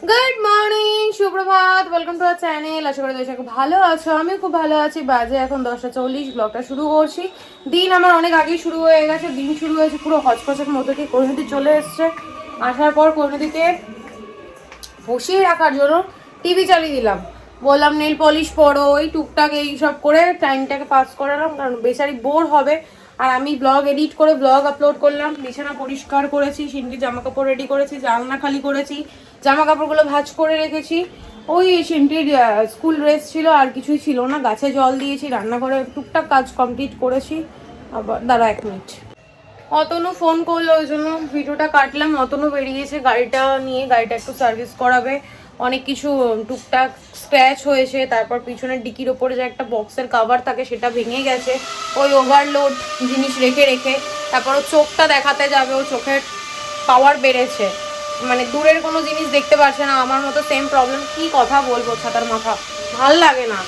Good morning, সুপ্রভাত, welcome to our channel. আশা করি তোমরা ভালো আছো, আমি খুব ভালো আছি। বাজে এখন 10:40, ব্লগটা শুরু করছি। দিন আমার অনেক আগেই শুরু হয়ে গেছে, দিন শুরু হয়েছে পুরো হচপচের মতো কি। পরিণতি চলে এসছে, আসার পর পরিণতিকে বসিয়ে রাখার জন্য টিভি চালিয়ে দিলাম, বললাম নেল পলিশ পরো, ওই টুকটাক এইসব করে টাইমটাকে পাস করালাম, কারণ বেচারি বোর হবে। আর আমি ব্লগ এডিট করে ব্লগ আপলোড করলাম, বিছানা পরিষ্কার করেছি, সিনটির জামা কাপড় রেডি করেছি, জানলা খালি করেছি, জামা কাপড়গুলো ভাঁজ করে রেখেছি। ওই সিনটির স্কুল ড্রেস ছিল, আর কিছুই ছিল না। গাছে জল দিয়েছি, রান্নাঘরে টুকটাক কাজ কমপ্লিট করেছি। আবার দাঁড়া 1 মিনিট। অতনু ফোন করলো, ওই জন্য ভিডিওটা কাটলাম। অতনু বেরিয়েছে গাড়িটা নিয়ে, গাড়িটা একটু সার্ভিস করাবে। অনেক কিছু টুকটাক স্ক্র্যাচ হয়েছে, তারপর পিছনের ডিকির ওপরে যে একটা বক্সের কাভার থাকে সেটা ভেঙে গেছে, ওই ওভারলোড জিনিস রেখে রেখে। তারপর ও চোখটা দেখাতে যাবে, ও চোখের পাওয়ার বেড়েছে, মানে দূরের কোনো জিনিস দেখতে পাচ্ছে না। আমার মতো সেম প্রবলেম। কি কথা বলবো, ছাতার মাথা, ভাল লাগে না।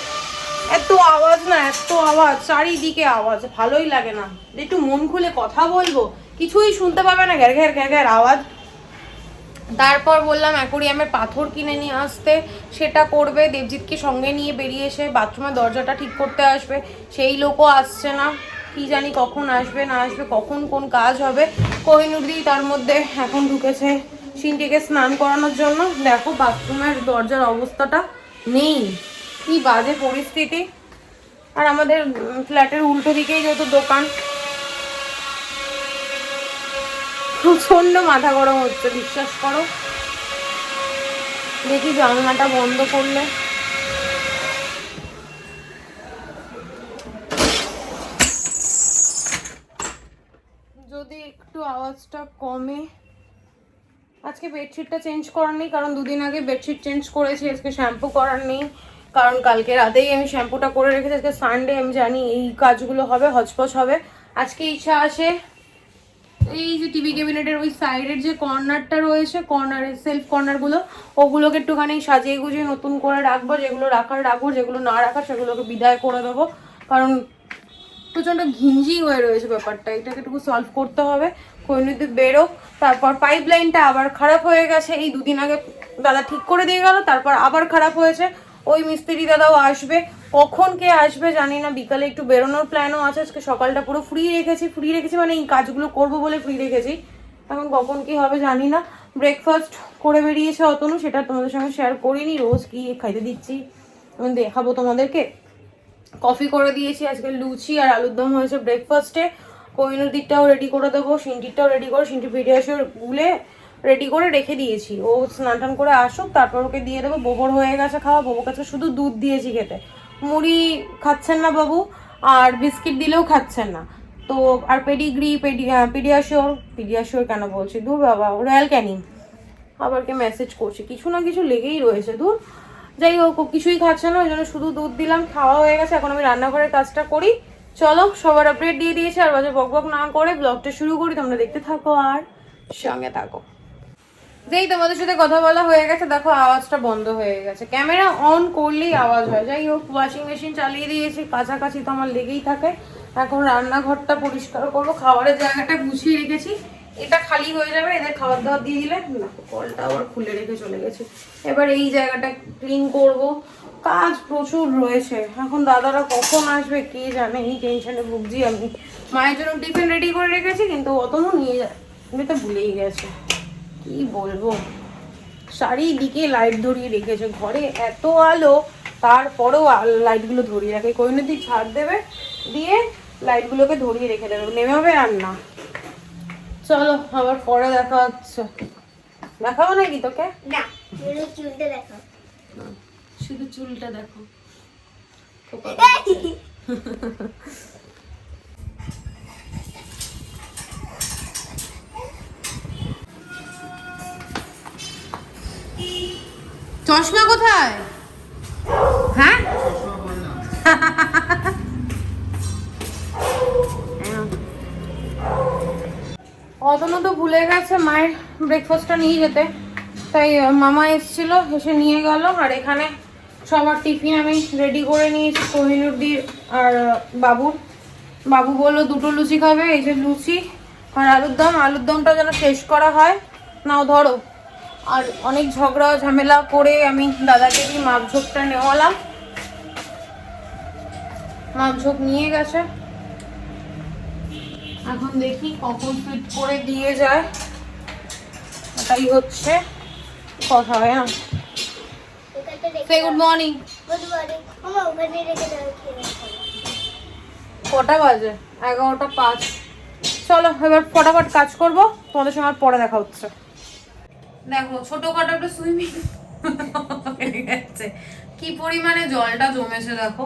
এত আওয়াজ না, এত আওয়াজ, চারিদিকে আওয়াজ, ভালোই লাগে না। একটু মন খুলে কথা বলবো, কিছুই শুনতে পাবে না, ঘ্যার ঘ্যার ঘ্যার ঘ্যার আওয়াজ। তারপর বললাম অ্যাকোরিয়ামের পাথর কিনে নিয়ে আসতে, সেটা করবে। দেবজিৎকে সঙ্গে নিয়ে বেরিয়ে এসে বাথরুমের দরজাটা ঠিক করতে আসবে, সেই লোকও আসছে না। কি জানি কখন আসবে না আসবে, কখন কোন কাজ হবে। কোহিনুরদি তার মধ্যে এখন ঢুকেছে সিনটিকে স্নান করানোর জন্য। দেখো বাথরুমের দরজার অবস্থাটা নেই, কি বাজে পরিস্থিতি। আর আমাদের ফ্ল্যাটের উল্টো দিকেই যেহেতু দোকান, প্রচন্ড মাথা গরম হচ্ছে, বিশ্বাস করো। দেখি জানলাটা বন্ধ করলে। যদি একটু আওয়াজটা কমে। আজকে বেডশিটটা চেঞ্জ করার নেই, কারণ দুদিন আগে বেডশিট চেঞ্জ করেছি। আজকে শ্যাম্পু করার নেই, কারণ কালকে রাতেই আমি শ্যাম্পুটা করে রেখেছি। আজকে সানডে, আমি জানি এই কাজগুলো হবে, হচপচ হবে। আজকে ইচ্ছা আসে এই যে টিভি ক্যাবিনেটের ওই সাইডের যে কর্নারটা রয়েছে, কর্নারের সেলফ কর্নারগুলো, ওগুলোকে একটুখানি সাজিয়ে গুজিয়ে নতুন করে রাখবো। যেগুলো রাখার রাখবো, যেগুলো না রাখার সেগুলোকে বিদায় করে দেবো। কারণ প্রচণ্ড ঘিঞ্জি হয়ে রয়েছে ব্যাপারটা, এটাকে একটু সলভ করতে হবে। কৈনুদি বেরো। তারপর পাইপ লাইনটা আবার খারাপ হয়ে গেছে, এই দুদিন আগে দাদা ঠিক করে দিয়ে গেল, তারপর আবার খারাপ হয়েছে। ওই মিস্ত্রি দাদাও আসবে, কখন কে আসবে জানি না। বিকালে একটু বেরোনোর প্ল্যানও আছে। আজকে সকালটা পুরো ফ্রি রেখেছি মানে এই কাজগুলো করবো বলে ফ্রি রেখেছি। এখন কখন কি হবে জানি না। ব্রেকফাস্ট করে বেরিয়েছে অতনু, সেটা তোমাদের সঙ্গে শেয়ার করিনি। রোজ কি খাইতে দিচ্ছি আমি দেখাবো তোমাদেরকে। কফি করে দিয়েছি, আজকে লুচি আর আলুর দম হয়েছে ব্রেকফাস্টে। কোহিনুর দিকটাও রেডি করে দেবো, সিনটিরটাও রেডি করে, সিনটি পিডিয়াশিওর গুলে রেডি করে রেখে দিয়েছি। ও স্নান টান করে আসুক, তারপর ওকে দিয়ে দেবো। বোবর হয়ে গেছে খাওয়া, বোবো কাছে শুধু দুধ দিয়েছি খেতে। মুড়ি খাচ্ছেন না বাবু, আর বিস্কিট দিলেও খাচ্ছেন না। তো আর পেডিগ্রি, পিডিয়াশিওর কেন বলছি, দূর বাবা, রয়্যাল ক্যানিং। আবার কে মেসেজ করছে, কিছু না কিছু লেগেই রয়েছে, দূর। যাই হোক, কিছুই খাচ্ছে না, ওই জন্য শুধু দুধ দিলাম। খাওয়া হয়ে গেছে, এখন আমি রান্নাঘরের কাজটা করি। চলো, সবার আপডেট দিয়ে দিয়েছি, আর বাজে বক বক না করে ব্লগটা শুরু করি। তোমরা দেখতে থাকো আর সঙ্গে থাকো। যেই তোমাদের সাথে কথা বলা হয়ে গেছে, দেখো আওয়াজটা বন্ধ হয়ে গেছে। ক্যামেরা অন করলেই আওয়াজ হয়। যাই হোক, ওয়াশিং মেশিন চালিয়ে দিয়েছি, কাছাকাছি তো আমার লেগেই থাকে। এখন রান্নাঘরটা পরিষ্কার করবো, খাবারের জায়গাটা গুছিয়ে রেখেছি। এটা খালি হয়ে যাবে, এদের খাবার দাবার দিয়ে দিলে। কলটা আবার খুলে রেখে চলে গেছে। এবার এই জায়গাটা ক্লিন করব। কাজ প্রচুর রয়েছে। এখন দাদারা কখন আসবে কে জানে, এই টেনশনে ভুগছি আমি। মায়ের জন্য টিফিন রেডি করে রেখেছি, কিন্তু অতনু নিয়ে যায়, আমি তো ভুলেই গেছে। কি বলবো, চারিদিকে লাইট ধরিয়ে রেখেছে, ঘরে এত আলো, তারপরেও লাইটগুলো ধরিয়ে রাখে। কৈনদি ছাড় দেবে, দিয়ে লাইটগুলোকে ধরিয়ে রেখে দেবে, নেমে হবে রান্না। চলো, আবার পরে দেখা হচ্ছে। দেখাবো নাকি তোকে? না, চুলটা দেখো, শুধু চুলটা দেখো। চশমা কোথায়? হ্যাঁ, অতনু তো ভুলে গেছে মায়ের ব্রেকফাস্টটা নিয়ে যেতে, তাই মামা এসেছিল, এসে নিয়ে গেল। আর এখানে সবার টিফিন আমি রেডি করে নিয়েছি, কোহিনুরদির আর বাবুর। বাবু বললো 2টো লুচি খাবে, এই যে লুচি আর আলুর দম। আলুর দমটা যেন শেষ করা হয়। নাও ধরো, আর অনেক ঝগড়া ঝামেলা করে আমি দাদাকে দিয়ে মাপঝোপটা নেওয়ালাম, মাপঝোপ নিয়ে গেছে। এখন দেখি কখন ফিট করে দিয়ে যায়, এটাই হচ্ছে কথা। হয় না? সে গুড মর্নিং। Good morning. মামা ওখানে রেখে দাও, খেয়ে নাও। কটা বাজে? 11:05। চলো এবার ফটাফট কাজ করব, তোমাদের সঙ্গে আর পরে দেখা হচ্ছে। দেখো ছোটখাটো একটা সুইমিং হয়ে গেছে, কি পরিমাণে জলটা জমেছে দেখো।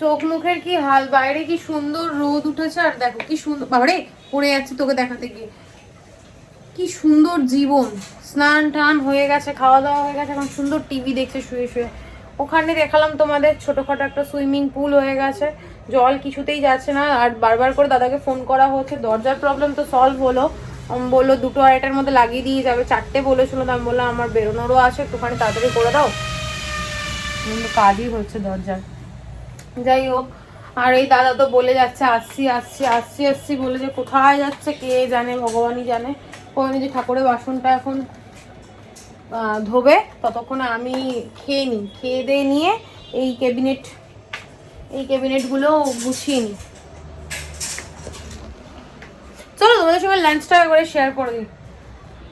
চোখ মুখের কি হাল, বাইরে কি সুন্দর রোদ উঠেছে, আর দেখো কি সুন্দর, বাবারে পড়ে যাচ্ছি তোকে দেখাতে গিয়ে, কি সুন্দর জীবন। স্নান টান হয়ে গেছে, খাওয়া দাওয়া হয়ে গেছে, এখন সুন্দর টিভি দেখছে শুয়ে শুয়ে। ওখানে দেখালাম তোমাদের ছোটখাটো একটা সুইমিং পুল হয়ে গেছে, জল কিছুতেই যাচ্ছে না। আর বারবার করে দাদাকে ফোন করা হচ্ছে, দরজার প্রবলেম তো সলভ হলো, বললো 2-2.5টার মধ্যে লাগিয়ে দিয়ে যাবে, 4টে বলেছিল। আমি বললাম আমার বেরোনোরও আছে, একটুখানি তাড়াতাড়ি করে দাও, কিন্তু কাজই হচ্ছে দরজার। যাই হোক, আর এই দাদা তো বলে যাচ্ছে আসছি আসছি আসছি আসছি বলে, যে কোথায় যাচ্ছে কে জানে, ভগবানই জানে। ওই যে ঠাকুরের বাসনটা এখন ধোবে, ততক্ষণে আমি খেয়ে নিই, খেয়ে দিয়ে নিয়ে এই ক্যাবিনেটগুলো গুছিয়ে নিই। চলো তোমাদের সঙ্গে লাঞ্চটা একবারে শেয়ার করে দিই।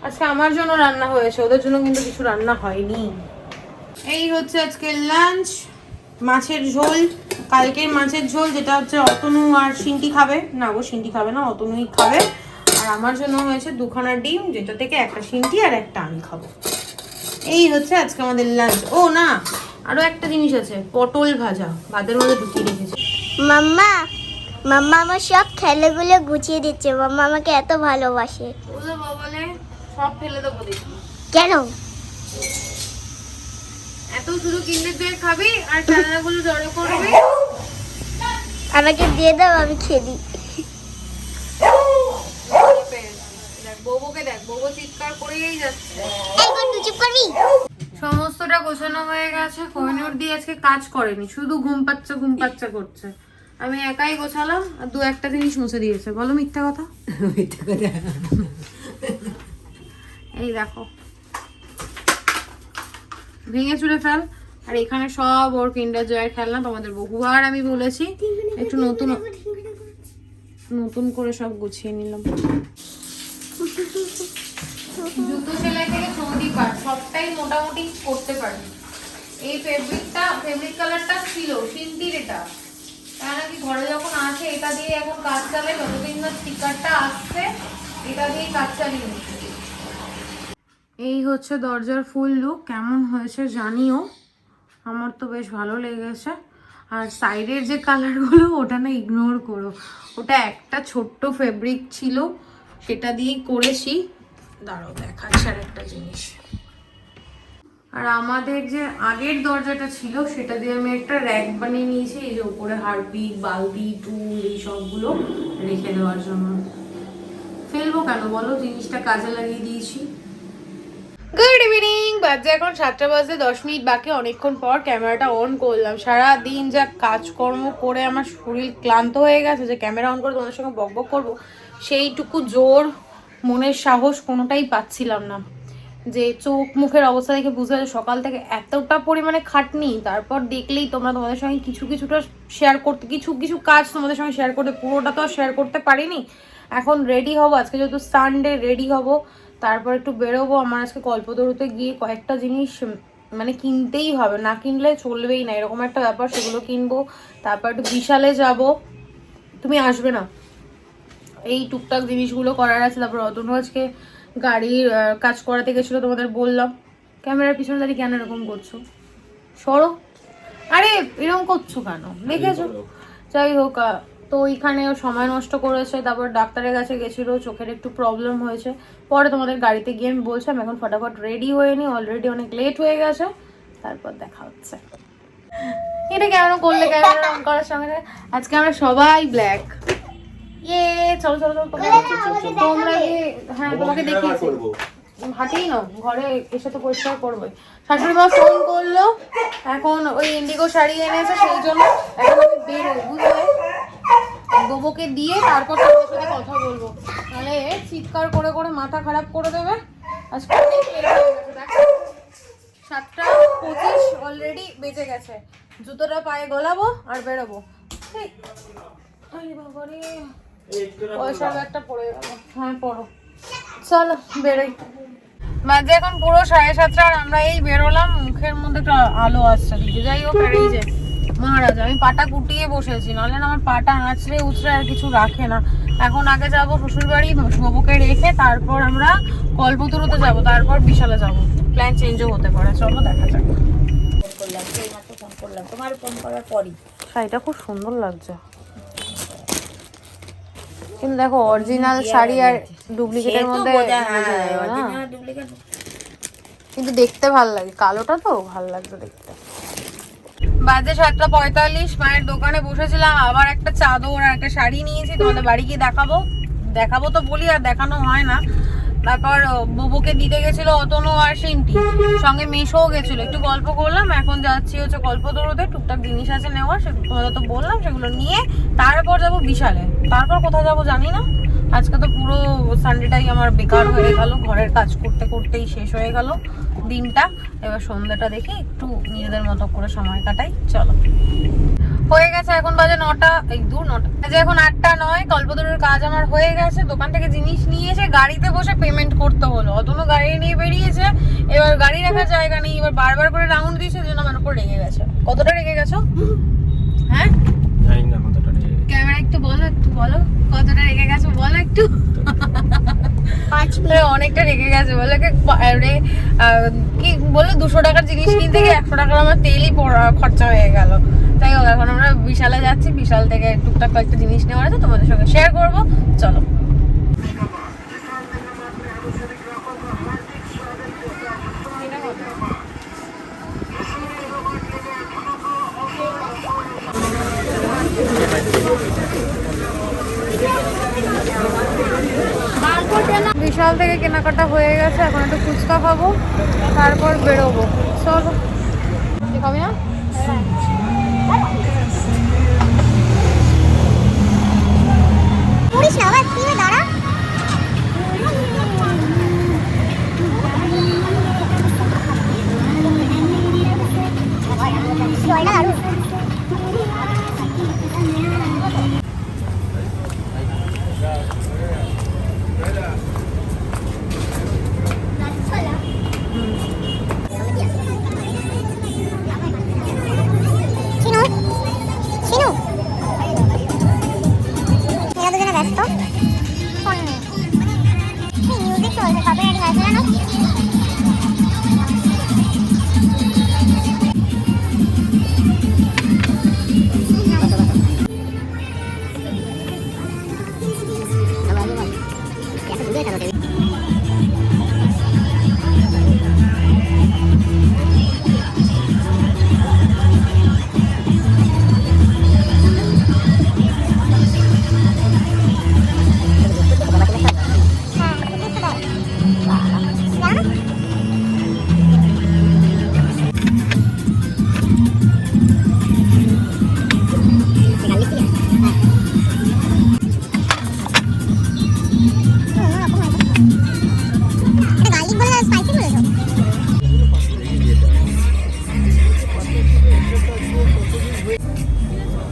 আজকে আমার জন্য রান্না হয়েছে, ওদের জন্য কিন্তু কিছু রান্না হয়নি। এই হচ্ছে আজকে লাঞ্চ, মাছের ঝোল, কালকের মাছের ঝোল, যেটা হচ্ছে অতনু আর সিন্টি খাবে না, গো সিন্টি খাবে না, অতনুই খাবে। আর আমার জন্য হয়েছে 2খানা ডিম, যেটা থেকে একটা সিন্টি আর একটা আমি খাবো। এই হচ্ছে আজকে আমাদের লাঞ্চ। ও না, আরো একটা জিনিস আছে, পটল ভাজা ভাতের মধ্যে ঢুকিয়ে রেখেছি। মাম্মা মাম্মা আমার সব খেলাগুলো গুছিয়ে দিচ্ছে। মাম্মা আমাকে এত ভালোবাসে। ওলে বাবালে, সব ফেলে দেবো দেখি। কেন? এত শুধু কিন্ডার জয় খাবি আর খেলনাগুলো জড়ো করবি। আমাকে দিয়ে দাও, আমি খেলি। দেখ বউকে, দেখ বউ চিৎকার করেই যাচ্ছে। এই বন্ধু চুপ করবি? সমস্তটা গোছানো হয়ে গেছে, কোহিনূর দিয়ে আজকে কাজ করেনি, শুধু ঘুম পাচ্চা করছে। আমি একাই গোছালাম, আর 2-1টা জিনিস মুছে দিয়েছে। বলো মিথ্যা কথা? মিথ্যা কথা। এই দেখো ভেঙে চুরে ফেল। আর এখানে সব ওর কিন্ডার জয়ের খেলনা, তোমাদের বহুবার আমি বলেছি, একটু নতুন নতুন করে সব গুছিয়ে নিলাম। জুতো সেলাই থেকে সৌদি পাট সবটাই মোটামুটি করতে পারি। এই ফেব্রিক কালারটা ছিল সিন্টির, এটা তাই নাকি ঘরে যখন আসে এটা দিয়ে এখন কাজ চালাই, যতদিন না স্টিকারটা আসছে এটা দিয়ে কাজ চালিয়ে নিচ্ছে। এই হচ্ছে দরজার ফুল লুক, কেমন হয়েছে জানিও, আমার তো বেশ ভালো লেগেছে। আর সাইডের যে কালারগুলো ওটা না ইগনোর করো, ওটা একটা ছোট্ট ফেব্রিক ছিল, সেটা দিয়েই করেছি। দাঁড়াও দেখাচ্ছি আর একটা জিনিস। আর আমাদের যে আগের দরজাটা ছিল সেটা দিয়ে আমি একটা র্যাক বানিয়ে নিয়েছি, এই যে উপরে হারপিক, বালতি, টুল এই সবগুলো রেখে দেওয়ার জন্য। ফেলবো কেন বলো, জিনিসটা কাজে লাগিয়ে দিয়েছি। গুড ইভিনিং, বাজে এখন 7টা বাজে 10 মিনিট বাকি। অনেকক্ষণ পর ক্যামেরাটা অন করলাম, সারা দিন যা কাজকর্ম করে আমার শরীর ক্লান্ত হয়ে গেছে, যে ক্যামেরা অন করে তোমাদের সঙ্গে বকবক করবো সেইটুকু জোর মনের সাহস কোনোটাই পাচ্ছিলাম না। যে চোখ মুখের অবস্থা দেখে বুঝতে পারছে সকাল থেকে এতটা পরিমাণে খাটনি। তারপর দেখলেই তোমরা, তোমাদের সঙ্গে কিছুটা শেয়ার করতে, কিছু কাজ তোমাদের সঙ্গে শেয়ার করতে, পুরোটা তো আর শেয়ার করতে পারিনি। এখন রেডি হব, আজকে যেহেতু সানডে রেডি হব, তারপর একটু বেরোবো। আমার আজকে কল্পতরুতে গিয়ে কয়েকটা জিনিস মানে কিনতেই হবে, না কিনলে চলবেই না, এরকম একটা ব্যাপার, সেগুলো কিনবো। তারপর একটু বিশালে যাব, তুমি আসবে না, এই টুকটাক জিনিসগুলো করার আছে। তারপর অতনু আজকে গাড়ির কাজ করাতে গেছিলো, তোমাদের বললাম। ক্যামেরার পিছনে দাঁড়িয়ে কেন এরকম করছো, সরো, আরে এরকম করছো কেন, দেখেছো? যাই হোক, তো ওইখানেও সময় নষ্ট করেছে। তারপর ডাক্তারের কাছে গেছিলো, চোখের একটু প্রবলেম হয়েছে। পরে তোমাদের গাড়িতে গিয়ে আমি বলছিলাম, এখন ফটাফট রেডি হয়ে নি, অলরেডি অনেক লেট হয়ে গেছে। তারপর দেখা হচ্ছে। এটা কেন করলে, ক্যামেরা অন করার সঙ্গে? আজকে আমরা সবাই ব্ল্যাক। চলো তোমরা গিয়ে, হ্যাঁ তোমাকে দেখিয়েছি, হাঁটেই না ঘরে এসে তো পরিষ্কার করবোই। শাশুড়ি মা ফোন করলো, এখন ওই ইন্ডিগো শাড়ি এনেছে, সেই জন্য এখন আমি বেরোই, বুঝলে? গোবকে দিয়ে তারপর তোমার সাথে কথা বলবো, নাহলে চিৎকার করে করে মাথা খারাপ করে দেবে। আজকে অনেক লেট হয়ে গেছে, দেখো 7:25 অলরেডি বেজে গেছে। জুতোটা পায়ে গলাবো আর বেরোবো। পয়সার ব্যাগটা পড়ে গেল। হ্যাঁ পড়ো, চলো বেরোই। বাজে এখন পুরো 7:30 আর আমরা এই বেরোলাম। মুখের মধ্যে একটা আলো আসছে দিকে। যাই হোক, আর এই যে মহারাজ, আমি পাটা কুটিয়ে বসেছি, নাহলে না আমার পাটা আঁচড়ে উচড়ে আর কিছু রাখে না। এখন আগে যাবো শ্বশুর বাড়ি, বাবুকে রেখে তারপর আমরা কল্পতরুতে যাবো, তারপর বিশালে যাবো। প্ল্যান চেঞ্জও হতে পারে, চলো দেখা যাক। তোমার ফোন করার পরই শাড়িটা খুব সুন্দর লাগছে, কিন্তু দেখো অরিজিনাল শাড়ি আর ডুপ্লিকেটের মধ্যে বোঝা যাবে না, কিন্তু দেখতে ভালো লাগে। কালোটা তো ভালো লাগছে দেখতে। বাজে 7:45, মায়ের দোকানে বসেছিলাম। আবার একটা চাদর আর একটা শাড়ি নিয়েছি, তোমাদের বাড়ি গিয়ে দেখাবো তো বলি আর দেখানো হয় না। তারপর বুবুকে দিতে গেছিল অতনু আর সিন্টি, সঙ্গে মেশোও গেছিল। একটু গল্প করলাম। এখন যাচ্ছি হচ্ছে কল্পতরুতে, টুকটাক জিনিস আছে নেওয়া, সেগুলো তো বললাম, সেগুলো নিয়ে তারপর যাবো বিশালে। তারপর কোথায় যাবো জানি না। আজকে তো পুরো সানডেটাই আমার বেকার হয়ে গেল, ঘরের কাজ করতে করতেই শেষ হয়ে গেল দিনটা। এবার সন্ধ্যাটা দেখে একটু নিজেদের মতো করে সময় কাটাই। চলো, হয়ে গেছে এখন বাজে 9টা, এই 9টা বাজে, এখন 8টা নয়। কল্পতরুর কাজ আমার হয়ে গেছে। দোকান থেকে জিনিস নিয়ে এসে গাড়িতে বসে পেমেন্ট করতে হলো। অতনু গাড়ি নিয়ে বেরিয়েছে, এবার গাড়ি রাখার জায়গা নেই, এবার বারবার করে রাউন্ড দিয়েছে, জন্য আমার উপর রেগে গেছে। কতটা রেগে গেছো? হ্যাঁ ক্যামেরা একটু বলো কতটা রেগে গেছো, বলো একটু। অনেকটা রেগে গেছে, বলে কি বললো 200 টাকার জিনিস কিনতে গিয়ে 100 টাকার আমার তেলই খরচা হয়ে গেল। তাই হোক, এখন আমরা বিশালে যাচ্ছি। বিশাল থেকে টুকটাক কয়েকটা জিনিস নেওয়া আছে, তোমাদের সঙ্গে শেয়ার করবো। চলো। বিশাল থেকে কেনাকাটা হয়ে গেছে, এখন একটু ফুচকা খাবো, তারপর বেরোবো। চলো, খাবি না?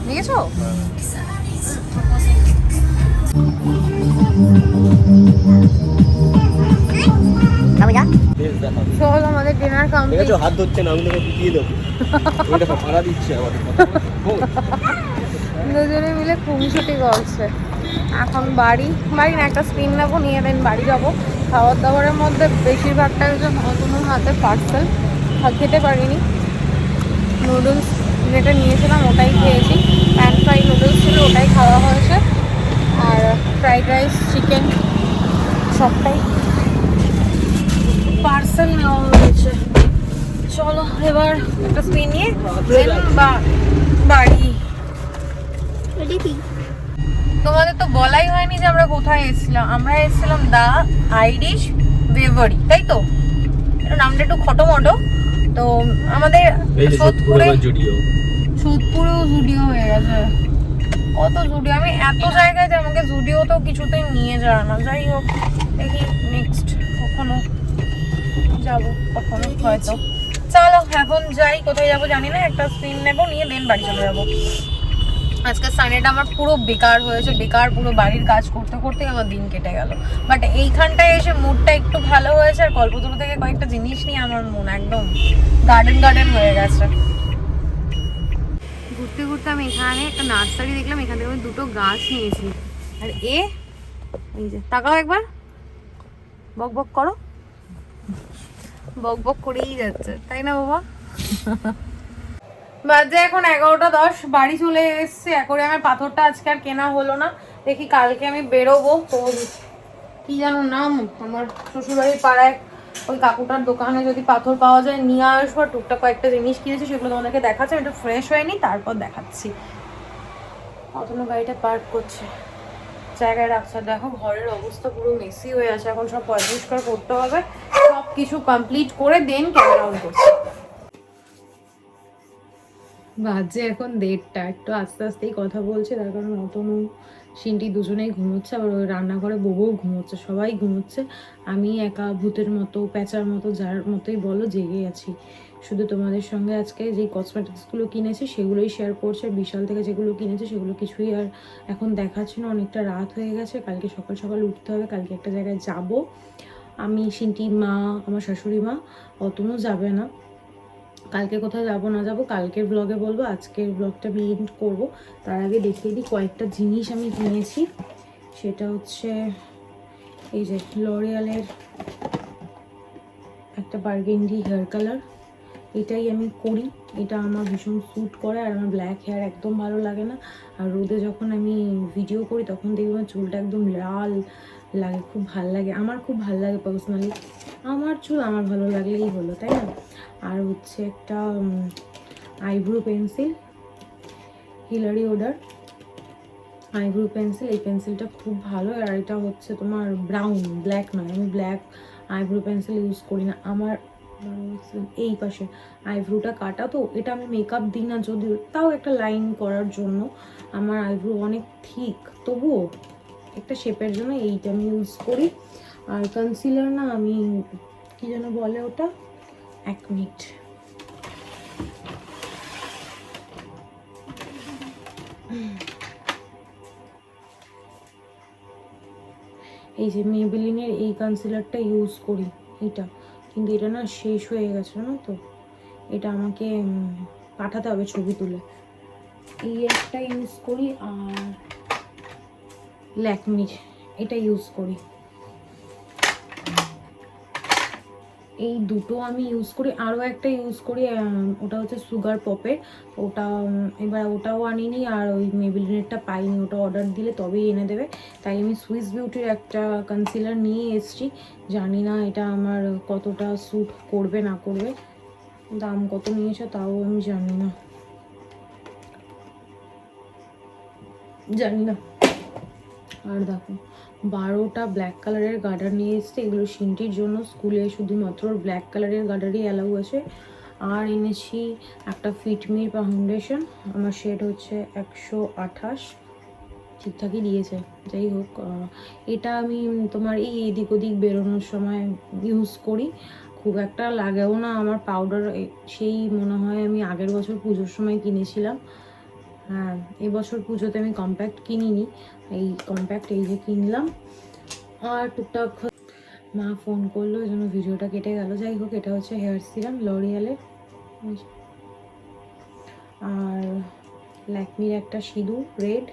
নিয়েছো? চল, আমাদের ডিনার কমপ্লিট। হাত ধরছে না, আমি দিয়ে দেবো। দুজনে মিলে খুনসুটি করছে। এখন বাড়ি না, একটা স্পিন নেবো, নিয়ে দেন বাড়ি যাবো। খাবার দাবারের মধ্যে বেশিরভাগটা অতনুর হাতে পার্সেল, খেতে পারিনি। নুডলস যেটা নিয়েছিলাম ওটাই খেয়েছি, প্যান ফ্রাই নুডলস ছিল, ওটাই খাওয়া হয়েছে। আর ফ্রাইড রাইস, চিকেন সবটাই পার্সেল নেওয়া হয়েছে। চলো এবার একটা স্পিন নিয়ে বাড়ি। তোমাদের তো বলাই হয়নি যে আমরা কোথায় এসেছিলাম। আমরা এসেছিলাম দা আইরিশ বেভারি, তাই তো? এটা নামটা একটু খটোমটো। তো আমাদের সোদপুরেও জুডিও হয়ে গেছে। কত জুডিও, আমি এত জায়গায় যে আমাকে জুডিওতেও কিছুতেই নিয়ে যায় না। যাই হোক, দেখি নেক্সট কখনো যাবো, কখনো হয়তো। চলো এখন যাই, কোথায় যাবো জানি না, একটা স্ক্রিন নেবো, নিয়ে দেন বাড়ি চলে যাবো। আজকে সানডেটা আমার পুরো বেকার হয়েছে, বেকার, পুরো বাড়ির কাজ করতে করতে আমার দিন কেটে গেল। বাট এইখানটায় এসে মুডটা একটু ভালো হয়েছে, আর কল্পতরু থেকে কয়েকটা জিনিস নিয়ে আমার মন একদম গার্ডেন গার্ডেন হয়ে গেছে। ঘুরতে ঘুরতে আমি এখানে একটা নার্সারি দেখলাম, এখান থেকে আমি দুটো গাছ নিয়েছি। আর এই যে তাকাও একবার, বক বক করো, বক বক করেই যাচ্ছে, তাই না বাবা? বাজে এখন 11:10, বাড়ি চলে এসেছি। অ্যাকোরিয়ামের পাথরটা আজকে আর কেনা হলো না, দেখি কালকে আমি বেরোবো। তো কি জানো নাম, আমার শ্বশুরবাড়ির পাড়ায় ওই কাকুটার দোকানে যদি পাথর পাওয়া যায় নিয়ে আসবো। টুকটাক কয়েকটা জিনিস কিনেছি, সেগুলো তোমাদেরকে দেখাচ্ছি। আমি একটু ফ্রেশ হয়নি, তারপর দেখাচ্ছি। অতনু গাড়িটা পার্ক করছে, জায়গায় রাখছে। দেখো ঘরের অবস্থা পুরো মেসি হয়ে আছে, এখন সব পরিষ্কার করতে হবে। সব কিছু কমপ্লিট করে দেন ক্যামেরা অন করছি। বাজে এখন 1:30, একটু আস্তে আস্তেই কথা বলছে, তার কারণ অতনু সিনটি দুজনেই ঘুমোচ্ছে, আবার ওই রান্নাঘরে বউও ঘুমোচ্ছে, সবাই ঘুমোচ্ছে। আমি একা ভূতের মতো, প্যাঁচার মতো, যার মতোই বলো, জেগে আছি। শুধু তোমাদের সঙ্গে আজকে যেই কসমেটিক্সগুলো কিনেছি সেগুলোই শেয়ার করছে। বিশাল থেকে যেগুলো কিনেছি সেগুলো কিছুই আর এখন দেখাচ্ছি না, অনেকটা রাত হয়ে গেছে। কালকে সকাল সকাল উঠতে হবে, কালকে একটা জায়গায় যাব আমি, সিনটি, মা, আমার শাশুড়ি মা। অতনু যাবে না। কালকে কোথায় যাবো না যাবো কালকের ব্লগে বলবো, আজকের ব্লগটা আমি এন্ড করবো। তার আগে দেখিয়ে দিই কয়েকটা জিনিস আমি কিনেছি। সেটা হচ্ছে এই যে লরিয়ালের একটা বার্গেন্ডি হেয়ার কালার, এটাই আমি করি। এটা আমার ভীষণ স্যুট করে, আর আমার ব্ল্যাক হেয়ার একদম ভালো লাগে না। আর রোদে যখন আমি ভিডিও করি তখন দেখবো আমার চুলটা একদম লাল লাগে, খুব ভাল লাগে, আমার খুব ভাল লাগে পার্সোনালি। আমার চুল আমার ভালো লাগলেই হলো, তাই না? আর হচ্ছে একটা eyebrow pencil, Hillary order eyebrow pencil. এই পেন্সিলটা খুব ভালো, আর এটা হচ্ছে তোমার ব্রাউন, ব্ল্যাক নয়। আমি ব্ল্যাক আইব্রো পেন্সিল ইউজ করি না। আমার এই পাশে আইব্রোটা কাটা, তো এটা আমি মেকআপ দিই না যদিও, তাও একটা লাইন করার জন্য। আমার আইব্রো অনেক থিক, তবুও একটা শেপের জন্য এইটা আমি ইউজ করি। আর কনসিলার না, আমি কি যেন বলে ওটা, 1 মিনিট, এই যে মেবেলিনের এই কনসিলারটা ইউজ করি এটা, কিন্তু এটা না শেষ হয়ে গেছে না, তো এটা আমাকে পাঠাতে হবে ছবি তুলে। এই একটা ইউজ করি, আর ল্যাকমির এটা ইউজ করি। এই দুটো আমি ইউজ করি। আরও একটা ইউজ করি, ওটা হচ্ছে সুগার পপের, ওটা এবার ওটাও আনিনি, আর ওই মেবেলিনেরটা পাইনি, ওটা অর্ডার দিলে তবেই এনে দেবে। তাই আমি সুইস বিউটির একটা কনসিলার নিয়ে এসেছি। জানি না এটা আমার কতটা স্যুট করবে না করবে, দাম কত নিয়েছে তাও আমি জানি না। আর দেখো 12টা ব্ল্যাক কালারের গার্ডার নিয়ে এসছে, এগুলো সিনটির জন্য। স্কুলে শুধুমাত্র ব্ল্যাক কালারের গার্ডারই অ্যালাউ আছে। আর এনেছি একটা ফিটমির ফাউন্ডেশন, আমার শেড হচ্ছে 128, ঠিকঠাকই দিয়েছে। যাই হোক, এটা আমি তোমার এই এদিক ওদিক বেরোনোর সময় ইউজ করি, খুব একটা লাগেও না আমার পাউডার। সেই মনে হয় আমি আগের বছর পুজোর সময় কিনেছিলাম। হ্যাঁ, এবছর পুজোতে আমি কম্প্যাক্ট কিনিনি, এই কম্প্যাক্ট এই যে কিনলাম। আর টুকটাক মা ফোন করলো, ওই জন্য ভিডিওটা কেটে গেল। যাই হোক, এটা হচ্ছে হেয়ার সিরাম লরিয়ালের, আর ল্যাকমির একটা সিঁদুর রেড।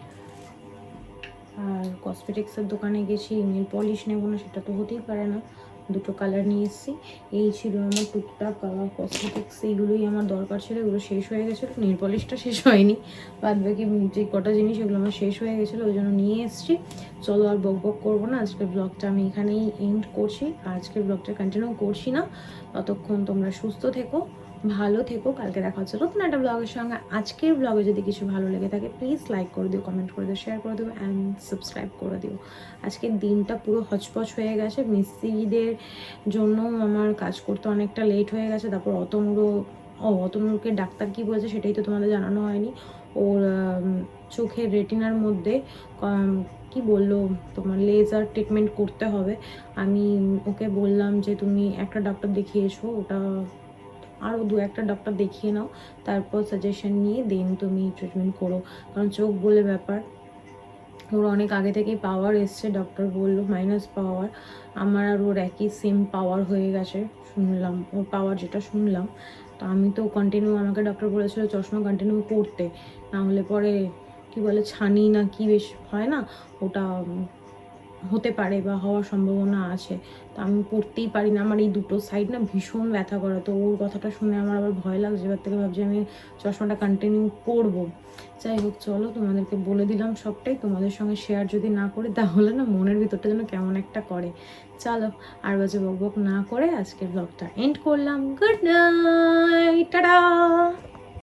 আর কসমেটিক্সের দোকানে গেছি, নেল পলিশ নেবো না সেটা তো হতেই পারে না, দুটো কালার নিয়ে এসেছি। এই ছিল আমার টুকটাক কসমেটিক্স, এইগুলোই আমার দরকার ছিল, এগুলো শেষ হয়ে গেছিলো। নেল পলিশটা শেষ হয়নি, বাদ বাকি যে কটা জিনিস এগুলো আমার শেষ হয়ে গেছিলো, ওই জন্য নিয়ে এসেছি। চলো আর বক বক করবো না, আজকের ব্লগটা আমি এখানেই এন্ড করছি। আর আজকের ব্লগটা কন্টিনিউ করছি না, ততক্ষণ তোমরা সুস্থ থেকো, ভালো থেকো। কালকে দেখা হচ্ছে নতুন একটা ব্লগের সঙ্গে। আজকের ব্লগে যদি কিছু ভালো লেগে থাকে প্লিজ লাইক করে দিও, কমেন্ট করে দিও, শেয়ার করে দিও, অ্যান্ড সাবস্ক্রাইব করে দিও। আজকের দিনটা পুরো হচপচ হয়ে গেছে, মিস্ত্রিদের জন্য আমার কাজ করতে অনেকটা লেট হয়ে গেছে। তারপর অতনুরকে ডাক্তার কি বলেছে সেটাই তো তোমাদের জানানো হয়নি। ওর চোখের রেটিনার মধ্যে কি বললো তোমার লেজার ট্রিটমেন্ট করতে হবে। আমি ওকে বললাম যে তুমি একটা ডক্টর দেখিয়ে এসো, ওটা আরও 2-1টা ডক্টর দেখিয়ে নাও, তারপর সাজেশন নিয়ে দেন তুমি ট্রিটমেন্ট করো, কারণ চোখ বলে ব্যাপার ওর অনেক আগে থেকেই পাওয়ার এসছে, ডক্টর বললো মাইনাস পাওয়ার। আমার আর ওর একই সেম পাওয়ার হয়ে গেছে শুনলাম, ওর পাওয়ার যেটা শুনলাম। তো আমি তো কন্টিনিউ, আমাকে ডক্টর বলেছিল চশমা কন্টিনিউ করতে, না হলে পরে কি বলে ছানি না কি বেশ হয় না, ওটা হতে পারে বা হওয়ার সম্ভাবনা আছে। তো আমি পড়তেই পারি না, আমার এই দুটো সাইড না ভীষণ ব্যথা করে। তো ওর কথাটা শুনে আমার আবার ভয় লাগছে, এবার থেকে ভাবছি আমি চশমাটা কন্টিনিউ করবো। যাই হোক চলো, তোমাদেরকে বলে দিলাম সবটাই, তোমাদের সঙ্গে শেয়ার যদি না করি তাহলে না মনের ভিতরটা যেন কেমন একটা করে। চলো আর বাজে বকবক না করে আজকের ব্লগটা এন্ড করলাম। Good night, tata.